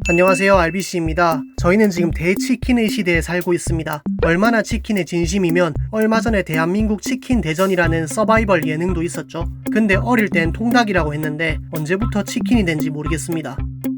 안녕하세요, RBC입니다. 저희는 지금 대치킨의 시대에 살고 있습니다. 얼마나 치킨에 진심이면 얼마 전에 대한민국 치킨 대전이라는 서바이벌 예능도 있었죠. 근데 어릴 땐 통닭이라고 했는데 언제부터 치킨이 된지 모르겠습니다.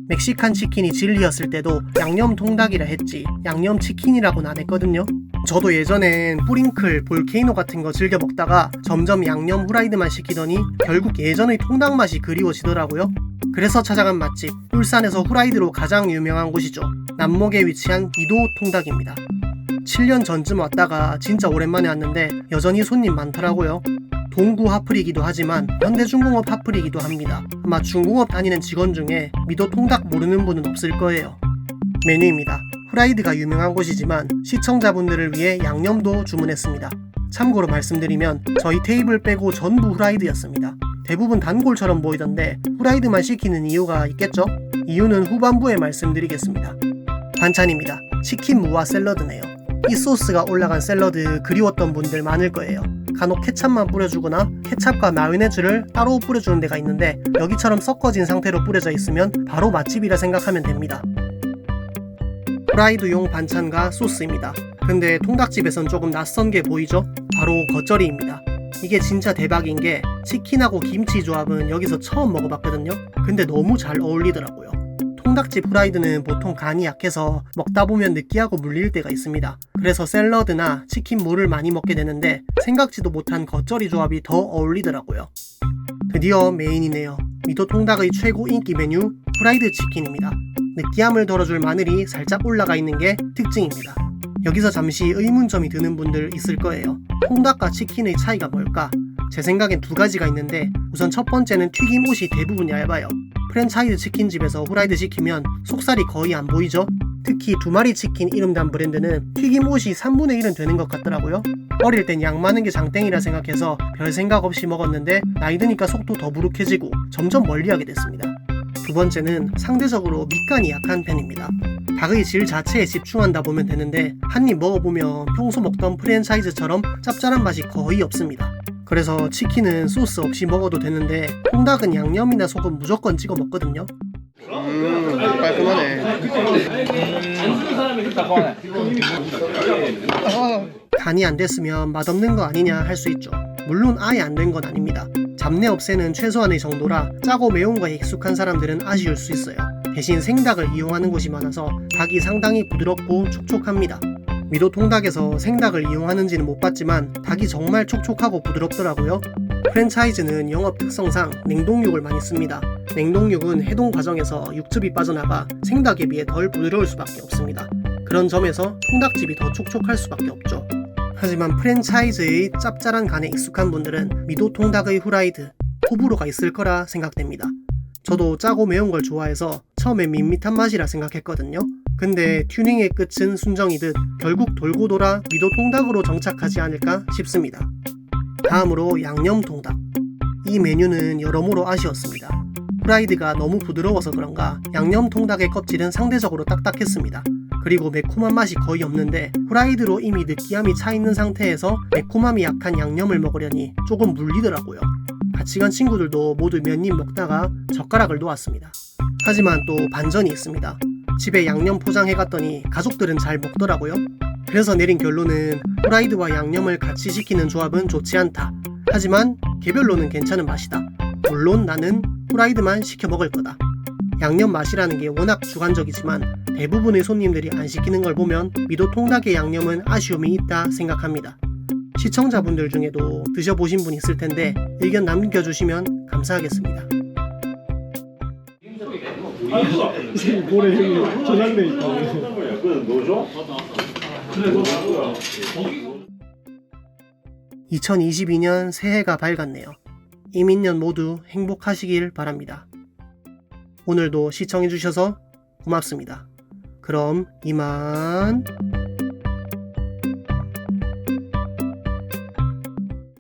멕시칸 치킨이 진리였을 때도 양념 통닭이라 했지 양념 치킨이라고는 안 했거든요. 저도 예전엔 뿌링클, 볼케이노 같은 거 즐겨 먹다가 점점 양념 후라이드만 시키더니 결국 예전의 통닭 맛이 그리워지더라고요. 그래서 찾아간 맛집, 울산에서 후라이드로 가장 유명한 곳이죠. 남목에 위치한 미도 통닭입니다. 7년 전쯤 왔다가 진짜 오랜만에 왔는데 여전히 손님 많더라고요. 동구 하플이기도 하지만 현대중공업 하플이기도 합니다. 아마 중공업 다니는 직원 중에 미도 통닭 모르는 분은 없을 거예요. 메뉴입니다. 후라이드가 유명한 곳이지만 시청자분들을 위해 양념도 주문했습니다. 참고로 말씀드리면 저희 테이블 빼고 전부 후라이드였습니다. 대부분 단골처럼 보이던데 후라이드만 시키는 이유가 있겠죠? 이유는 후반부에 말씀드리겠습니다. 반찬입니다. 치킨 무와 샐러드네요. 이 소스가 올라간 샐러드 그리웠던 분들 많을 거예요. 간혹 케찹만 뿌려주거나 케찹과 마요네즈를 따로 뿌려주는 데가 있는데 여기처럼 섞어진 상태로 뿌려져 있으면 바로 맛집이라 생각하면 됩니다. 후라이드용 반찬과 소스입니다. 근데 통닭집에선 조금 낯선 게 보이죠? 바로 겉절이입니다. 이게 진짜 대박인 게 치킨하고 김치 조합은 여기서 처음 먹어봤거든요. 근데 너무 잘 어울리더라고요. 통닭집 후라이드는 보통 간이 약해서 먹다 보면 느끼하고 물릴 때가 있습니다. 그래서 샐러드나 치킨 무를 많이 먹게 되는데 생각지도 못한 겉절이 조합이 더 어울리더라고요. 드디어 메인이네요. 미도 통닭의 최고 인기 메뉴 후라이드 치킨입니다. 느끼함을 덜어줄 마늘이 살짝 올라가 있는 게 특징입니다. 여기서 잠시 의문점이 드는 분들 있을 거예요. 통닭과 치킨의 차이가 뭘까? 제 생각엔 두 가지가 있는데 우선 첫 번째는 튀김옷이 대부분 얇아요. 프랜차이즈 치킨집에서 후라이드 시키면 속살이 거의 안 보이죠? 특히 두마리 치킨 이름단 브랜드는 튀김옷이 3분의 1은 되는 것 같더라고요. 어릴 땐 양 많은 게 장땡이라 생각해서 별 생각 없이 먹었는데 나이 드니까 속도 더부룩해지고 점점 멀리하게 됐습니다. 두 번째는 상대적으로 밑간이 약한 편입니다. 닭의 질 자체에 집중한다 보면 되는데 한 입 먹어보면 평소 먹던 프랜차이즈처럼 짭짤한 맛이 거의 없습니다. 그래서 치킨은 소스 없이 먹어도 되는데 통닭은 양념이나 소금 무조건 찍어 먹거든요. 깔끔하네. 간이 안 됐으면 맛없는 거 아니냐 할 수 있죠. 물론 아예 안 된 건 아닙니다. 잡내 없애는 최소한의 정도라 짜고 매운 거에 익숙한 사람들은 아쉬울 수 있어요. 대신 생닭을 이용하는 곳이 많아서 닭이 상당히 부드럽고 촉촉합니다. 미도 통닭에서 생닭을 이용하는지는 못 봤지만 닭이 정말 촉촉하고 부드럽더라고요. 프랜차이즈는 영업 특성상 냉동육을 많이 씁니다. 냉동육은 해동 과정에서 육즙이 빠져나가 생닭에 비해 덜 부드러울 수밖에 없습니다. 그런 점에서 통닭집이 더 촉촉할 수밖에 없죠. 하지만 프랜차이즈의 짭짤한 간에 익숙한 분들은 미도 통닭의 후라이드, 호불호가 있을 거라 생각됩니다. 저도 짜고 매운 걸 좋아해서 처음에 밋밋한 맛이라 생각했거든요. 근데 튜닝의 끝은 순정이듯 결국 돌고 돌아 미도 통닭으로 정착하지 않을까 싶습니다. 다음으로 양념 통닭. 이 메뉴는 여러모로 아쉬웠습니다. 후라이드가 너무 부드러워서 그런가 양념 통닭의 껍질은 상대적으로 딱딱했습니다. 그리고 매콤한 맛이 거의 없는데 후라이드로 이미 느끼함이 차있는 상태에서 매콤함이 약한 양념을 먹으려니 조금 물리더라고요. 같이 간 친구들도 모두 몇 입 먹다가 젓가락을 놓았습니다. 하지만 또 반전이 있습니다. 집에 양념 포장해갔더니 가족들은 잘 먹더라고요. 그래서 내린 결론은 후라이드와 양념을 같이 시키는 조합은 좋지 않다. 하지만 개별로는 괜찮은 맛이다. 물론 나는 후라이드만 시켜 먹을 거다. 양념 맛이라는 게 워낙 주관적이지만 대부분의 손님들이 안 시키는 걸 보면 미도 통닭의 양념은 아쉬움이 있다 생각합니다. 시청자분들 중에도 드셔보신 분 있을 텐데 의견 남겨주시면 감사하겠습니다. 모래 여기 저장돼 있다. 2022년 새해가 밝았네요. 이민년 모두 행복하시길 바랍니다. 오늘도 시청해주셔서 고맙습니다. 그럼 이만.